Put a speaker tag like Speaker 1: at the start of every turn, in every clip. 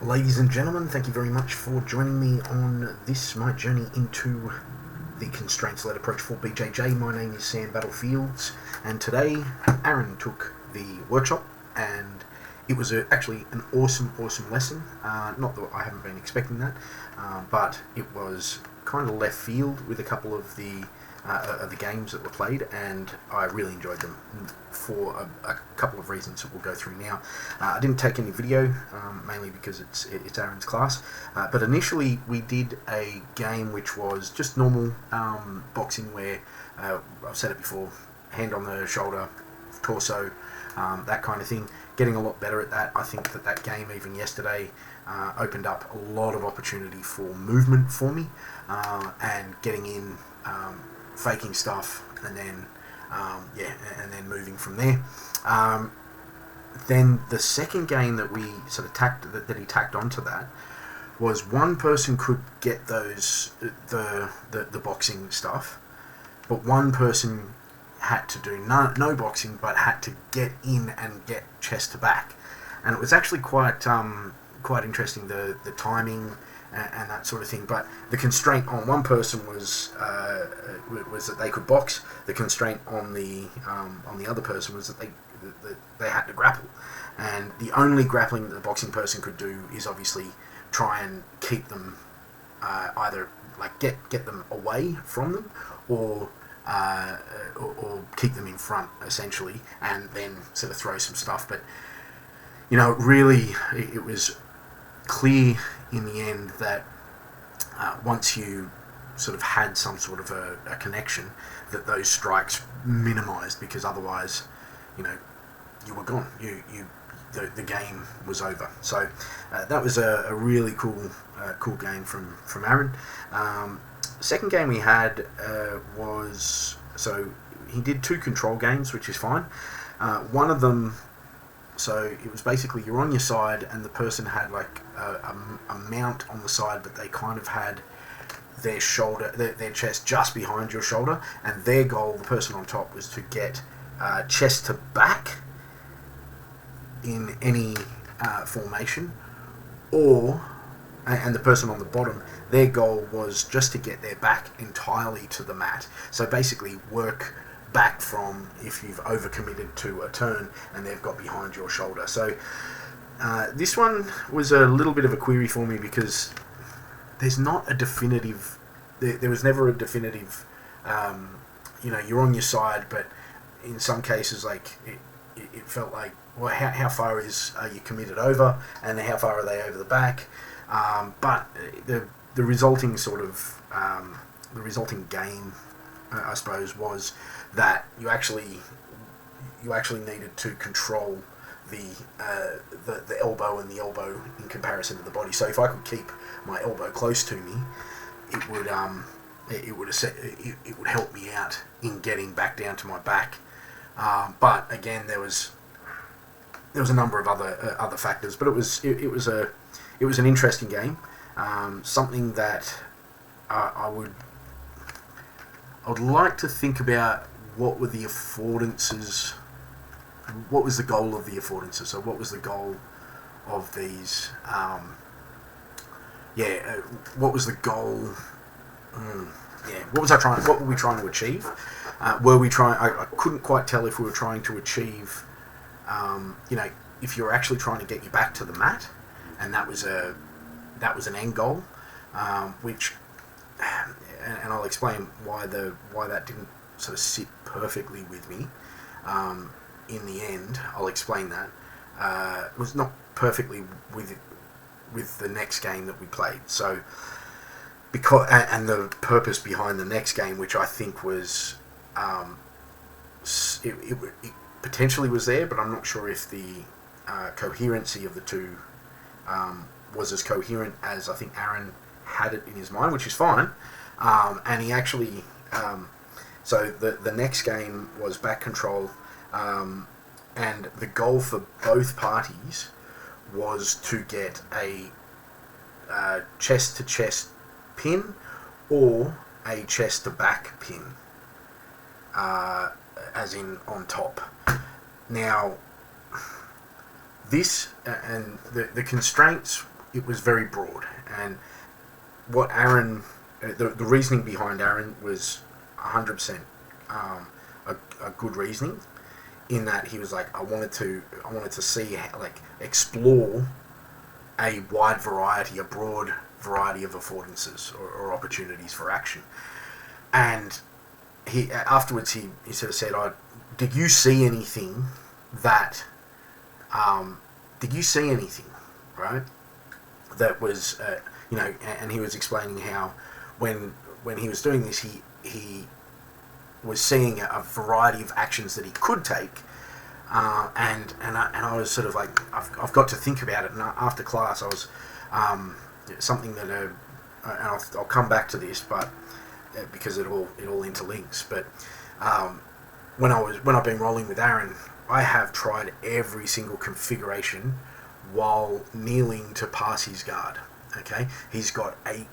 Speaker 1: Ladies and gentlemen, thank you very much for joining me on this, my journey into the constraints-led approach for BJJ. My name is Sam Battlefields, and today Aaron took the workshop, and it was actually an awesome lesson. Not that I haven't been expecting that, but it was kind of left field with a couple of the games that were played, and I really enjoyed them for a couple of reasons that we'll go through now. I didn't take any video, mainly because it's Aaron's class, but initially we did a game which was just normal boxing where, I've said it before, hand on the shoulder, torso, that kind of thing. Getting a lot better at that. I think that game, even yesterday, opened up a lot of opportunity for movement for me, and getting in, faking stuff, and then and then moving from there. Then the second game that we sort of that he tacked onto that was one person could get those the boxing stuff, but one person had to do no boxing, but had to get in and get chest to back, and it was actually quite interesting, the timing and that sort of thing. But the constraint on one person was that they could box. The constraint on the other person was that they had to grapple, and the only grappling that the boxing person could do is obviously try and keep them, either like get them away from them, or keep them in front, essentially, and then sort of throw some stuff. But really, it was clear in the end that once you sort of had some sort of a connection, that those strikes minimized, because otherwise, you were gone. The game was over. So that was a really cool game from Aaron. Second game we had was, so he did 2 control games, which is fine. One of them, so it was basically you're on your side, and the person had like a mount on the side, but they kind of had their shoulder, their chest just behind your shoulder, and their goal, the person on top, was to get chest to back in any formation, and the person on the bottom, their goal was just to get their back entirely to the mat. So basically work back from if you've overcommitted to a turn and they've got behind your shoulder. So this one was a little bit of a query for me, because there's not a definitive, there was never a definitive, you're on your side, but in some cases, like it felt like, well, how far are you committed over, and how far are they over the back? But the resulting sort of the resulting game, I suppose, was that you actually needed to control the elbow and the elbow in comparison to the body. So if I could keep my elbow close to me, it would help me out in getting back down to my back. But again, there was a number of other factors, but it was an interesting game. Something that I would like to think about. What were the affordances? What was the goal of the affordances? So what was the goal of these? What was the goal? What were we trying to achieve? I couldn't quite tell if we were trying to achieve, if you're actually trying to get you back to the mat, and that was an end goal, which, and I'll explain why that didn't sort of sit perfectly with me. In the end, I'll explain that. It was not perfectly with the next game that we played. So and the purpose behind the next game, which I think was, it potentially was there, but I'm not sure if the coherency of the two was as coherent as I think Aaron had it in his mind, which is fine. And he actually, so the next game was back control, and the goal for both parties was to get a chest to chest pin or a chest to back pin, as in on top. Now, this and the constraints it was very broad. And what Aaron, the reasoning behind Aaron was 100% a good reasoning, in that he was like, I wanted to see, explore a broad variety of affordances or opportunities for action. And he afterwards he sort of said, did you see anything that right, that was and he was explaining how when he was doing this, he was seeing a variety of actions that he could take, and I was sort of like, I've got to think about it. And after class, I was something that and I'll come back to this, but because it all interlinks. But when I've been rolling with Aaron, I have tried every single configuration while kneeling to pass his guard. Okay, he's got a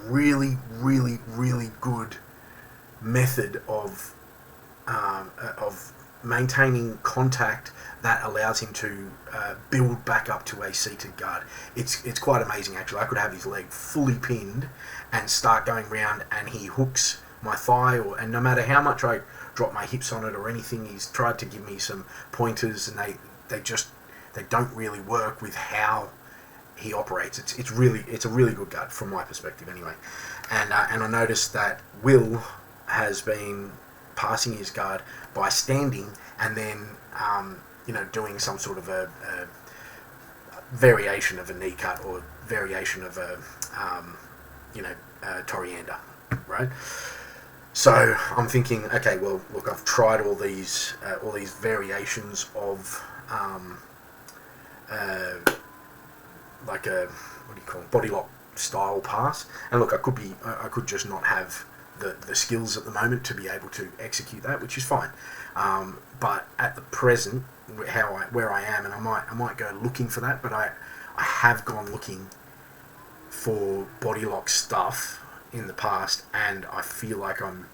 Speaker 1: really, really, really good method of maintaining contact that allows him to build back up to a seated guard. It's quite amazing, actually. I could have his leg fully pinned and start going round, and he hooks my thigh, and no matter how much I drop my hips on it or anything, he's tried to give me some pointers, and they don't really work with how he operates. It's a really good guard from my perspective, anyway. And I noticed that Will has been passing his guard by standing and then doing some sort of a variation of a knee cut or variation of a Toriander, right? So I'm thinking, okay, well, look, I've tried all these variations of like a, body lock style pass, and look, I could just not have the skills at the moment to be able to execute that, which is fine. But at the present, where I am, and I might go looking for that, but I have gone looking for body lock stuff in the past, and I feel like I'm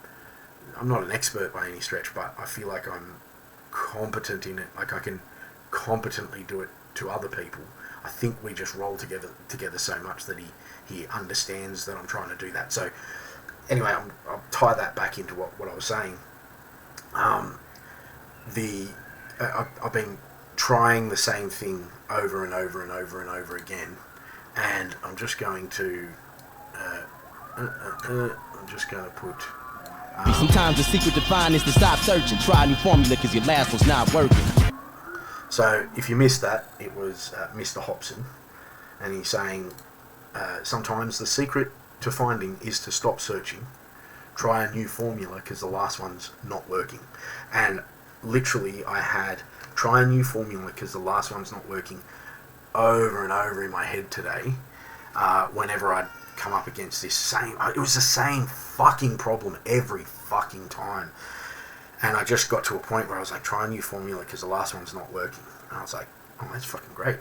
Speaker 1: not an expert by any stretch, but I feel like I'm competent in it. Like, I can competently do it to other people. I think we just roll together so much that he understands that I'm trying to do that. So anyway, I'll tie that back into what I was saying. I've been trying the same thing over and over and over and over again, and I'm just going to put.
Speaker 2: Sometimes the secret to find is to stop searching. Try a new formula because your last one's not working.
Speaker 1: So if you missed that, it was Mr. Hobson, and he's saying sometimes the secret to finding is to stop searching, try a new formula because the last one's not working. And literally, I had try a new formula because the last one's not working over and over in my head today. Whenever I'd come up against it was the same fucking problem every fucking time. And I just got to a point where I was like, try a new formula because the last one's not working. And I was like, oh, that's fucking great.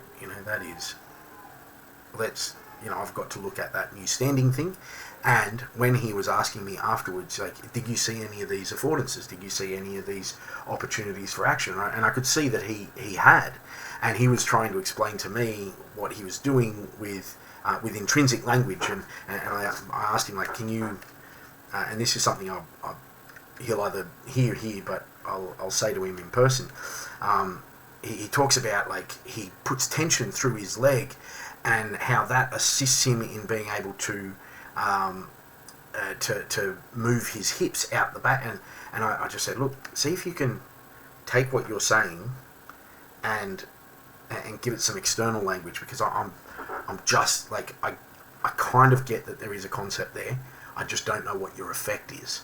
Speaker 1: I've got to look at that new standing thing. And when he was asking me afterwards, like, did you see any of these affordances? Did you see any of these opportunities for action? And I could see that he had. And he was trying to explain to me what he was doing with intrinsic language. And I asked him, like, can you... and this is something he'll either hear here, but I'll say to him in person. He talks about, like, he puts tension through his leg and how that assists him in being able to move his hips out the back. And I just said, look, see if you can take what you're saying and give it some external language, because I'm just like, I kind of get that there is a concept there. I just don't know what your effect is.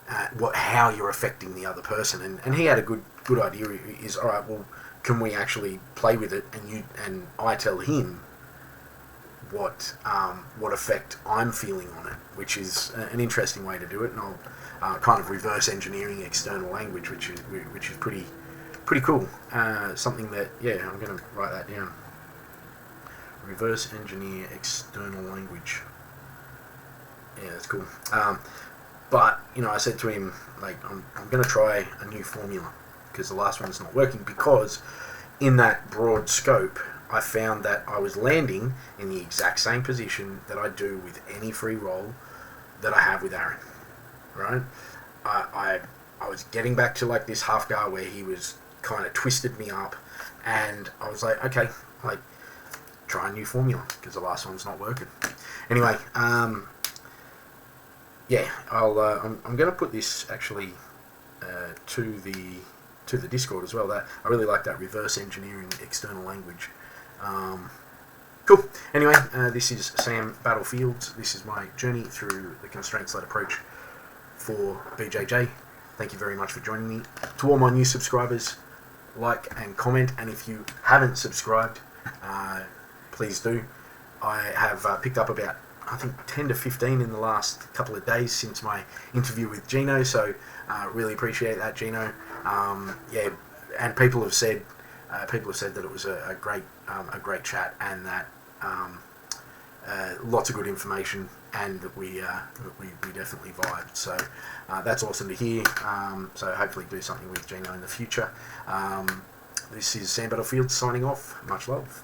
Speaker 1: How you're affecting the other person, and he had a good idea. Is, all right, well, can we actually play with it, and I tell him what effect I'm feeling on it, which is an interesting way to do it, and I'll kind of reverse engineering external language, which is pretty cool. Something that, yeah, I'm going to write that down. Reverse engineer external language. Yeah, that's cool. But, I said to him, like, I'm going to try a new formula because the last one's not working, because in that broad scope, I found that I was landing in the exact same position that I do with any free roll that I have with Aaron, right? I was getting back to like this half guard where he was kind of twisted me up, and I was like, okay, like, try a new formula because the last one's not working. Anyway, yeah, I'm going to put this actually to the Discord as well. That I really like that reverse engineering external language. Cool. Anyway, this is Sam Battlefields. This is my journey through the constraints-led approach for BJJ. Thank you very much for joining me. To all my new subscribers, like and comment, and if you haven't subscribed, please do. I have picked up about, I think, 10 to 15 in the last couple of days since my interview with Gino, so really appreciate that, Gino. Yeah, and people have said that it was a great chat, and that lots of good information, and that we definitely vibed. So that's awesome to hear. So hopefully do something with Gino in the future. This is Sam Battlefield signing off. Much love.